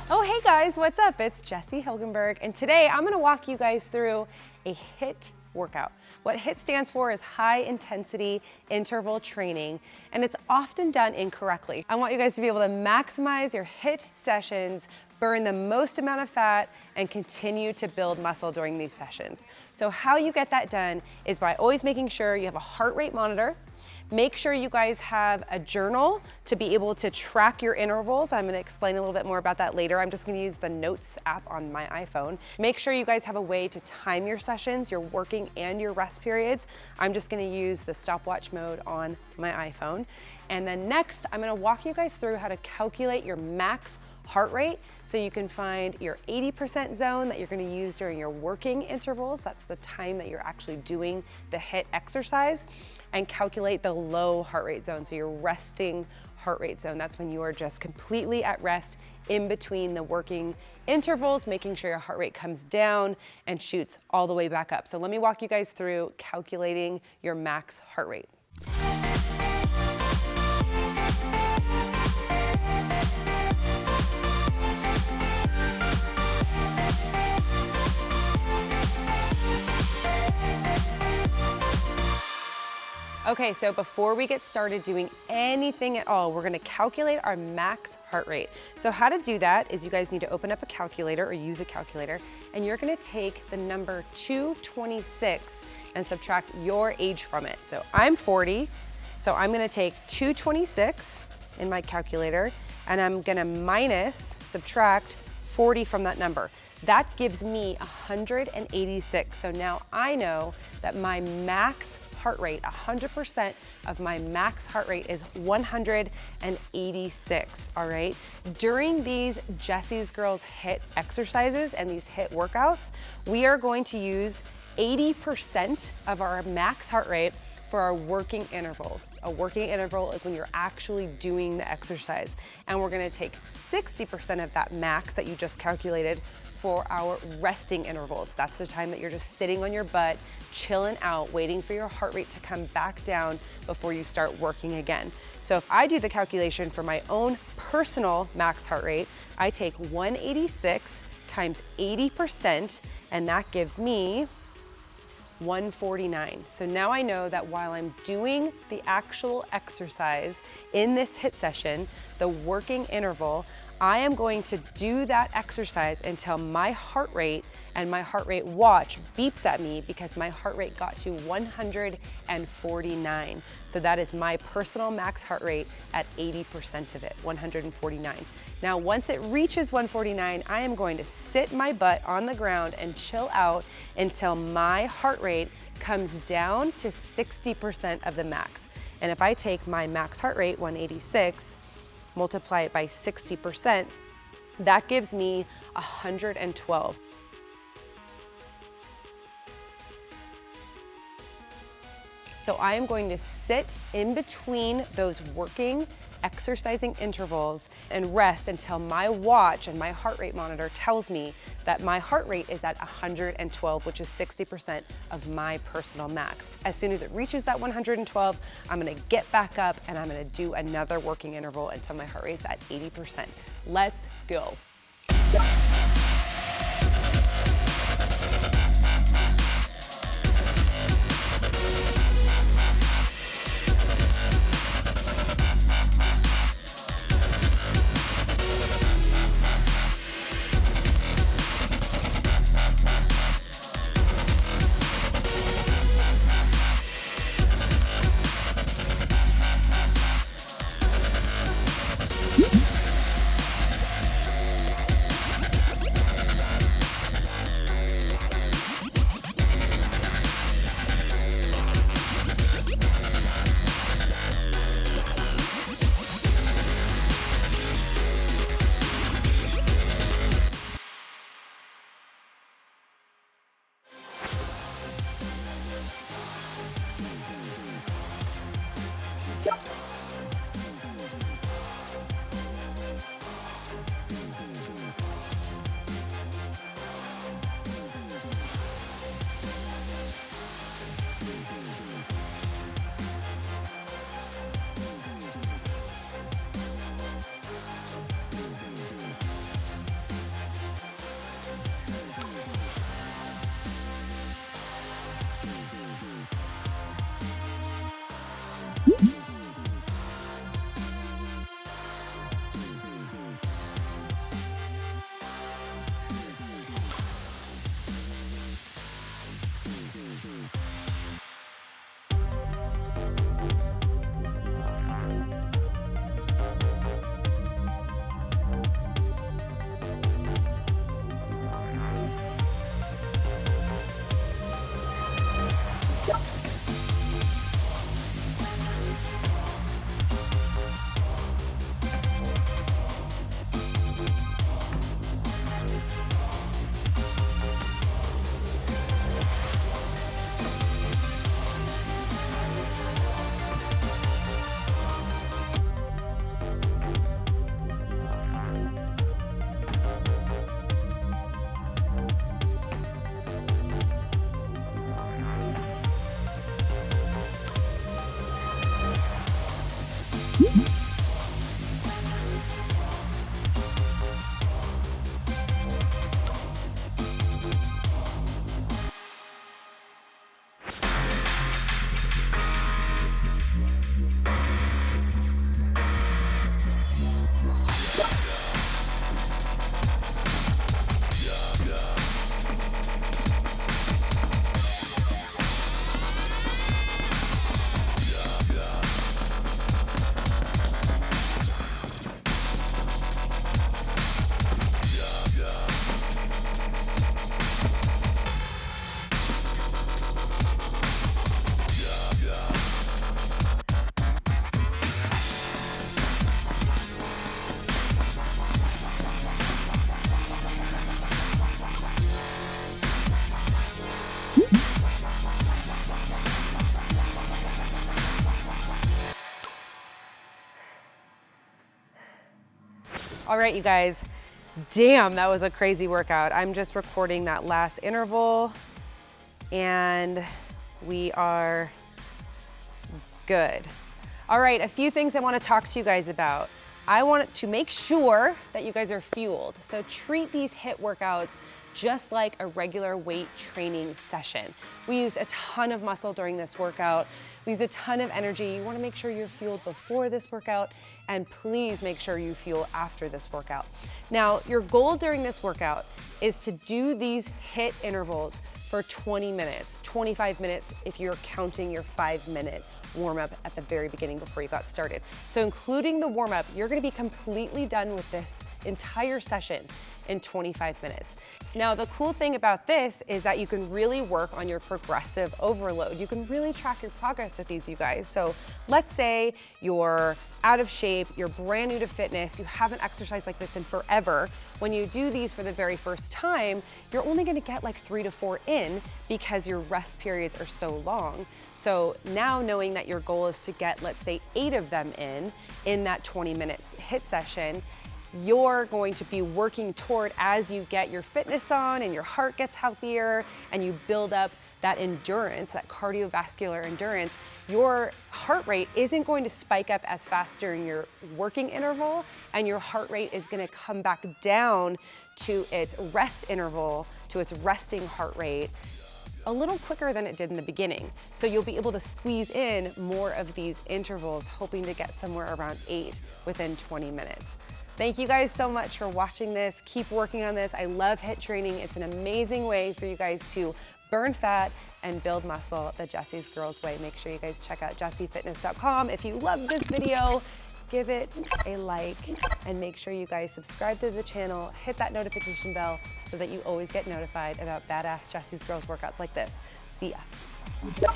Oh, hey guys, what's up? It's Jessie Hilgenberg, and today I'm gonna walk you guys through a HIIT workout. What HIIT stands for is high intensity interval training, and it's often done incorrectly. I want you guys to be able to maximize your HIIT sessions, burn the most amount of fat, and continue to build muscle during these sessions. So how you get that done is by always making sure you have a heart rate monitor. Make sure you guys have a journal to be able to track your intervals. I'm gonna explain a little bit more about that later. I'm just gonna use the Notes app on my iPhone. Make sure you guys have a way to time your sessions, your working and your rest periods. I'm just gonna use the stopwatch mode on my iPhone. And then next, I'm gonna walk you guys through how to calculate your max heart rate so you can find your 80% zone that you're gonna use during your working intervals. That's the time that you're actually doing the HIIT exercise, and calculate the low heart rate zone, so your resting heart rate zone. That's when you are just completely at rest in between the working intervals, making sure your heart rate comes down and shoots all the way back up. So let me walk you guys through calculating your max heart rate. Okay, so before we get started doing anything at all, we're gonna calculate our max heart rate. So how to do that is you guys need to open up a calculator or use a calculator, and you're gonna take the number 226 and subtract your age from it. So I'm 40, so I'm gonna take 226 in my calculator, and I'm gonna subtract 40 from that number. That gives me 186. So now I know that my max heart rate, 100% of my max heart rate is 186, all right? During these Jessie's Girls HIIT exercises and these HIIT workouts, we are going to use 80% of our max heart rate for our working intervals. A working interval is when you're actually doing the exercise. And we're gonna take 60% of that max that you just calculated for our resting intervals. That's the time that you're just sitting on your butt, chilling out, waiting for your heart rate to come back down before you start working again. So if I do the calculation for my own personal max heart rate, I take 186 times 80%, and that gives me 149. So now I know that while I'm doing the actual exercise in this HIIT session, the working interval, I am going to do that exercise until my heart rate and my heart rate watch beeps at me because my heart rate got to 149. So that is my personal max heart rate at 80% of it, 149. Now, once it reaches 149, I am going to sit my butt on the ground and chill out until my heart rate comes down to 60% of the max. And if I take my max heart rate, 186, multiply it by 60%, that gives me 112. So I am going to sit in between those working, exercising intervals and rest until my watch and my heart rate monitor tells me that my heart rate is at 112, which is 60% of my personal max. As soon as it reaches that 112, I'm gonna get back up and I'm gonna do another working interval until my heart rate's at 80%. Let's go. All right, you guys, damn, that was a crazy workout. I'm just recording that last interval and we are good. All right, a few things I want to talk to you guys about. I want to make sure that you guys are fueled. So treat these HIIT workouts just like a regular weight training session. We used a ton of muscle during this workout. We used a ton of energy. You want to make sure you're fueled before this workout, and please make sure you fuel after this workout. Now, your goal during this workout is to do these HIIT intervals for 20 minutes, 25 minutes if you're counting your 5-minute warm-up at the very beginning before you got started. So including the warm-up, you're gonna be completely done with this entire session in 25 minutes. Now, the cool thing about this is that you can really work on your progressive overload. You can really track your progress with these, you guys. So let's say you're out of shape, you're brand new to fitness, you haven't exercised like this in forever. When you do these for the very first time, you're only gonna get like 3 to 4 in because your rest periods are so long. So now knowing that your goal is to get, let's say, 8 of them in that 20 minutes HIIT session, you're going to be working toward, as you get your fitness on and your heart gets healthier and you build up that endurance, that cardiovascular endurance, your heart rate isn't going to spike up as fast during your working interval, and your heart rate is going to come back down to its rest interval, to its resting heart rate, a little quicker than it did in the beginning. So you'll be able to squeeze in more of these intervals, hoping to get somewhere around 8 within 20 minutes. Thank you guys so much for watching this. Keep working on this. I love HIIT training. It's an amazing way for you guys to burn fat and build muscle the Jessie's Girls way. Make sure you guys check out jessiefitness.com. If you loved this video, give it a like, and make sure you guys subscribe to the channel, hit that notification bell so that you always get notified about badass Jessie's Girls workouts like this. See ya.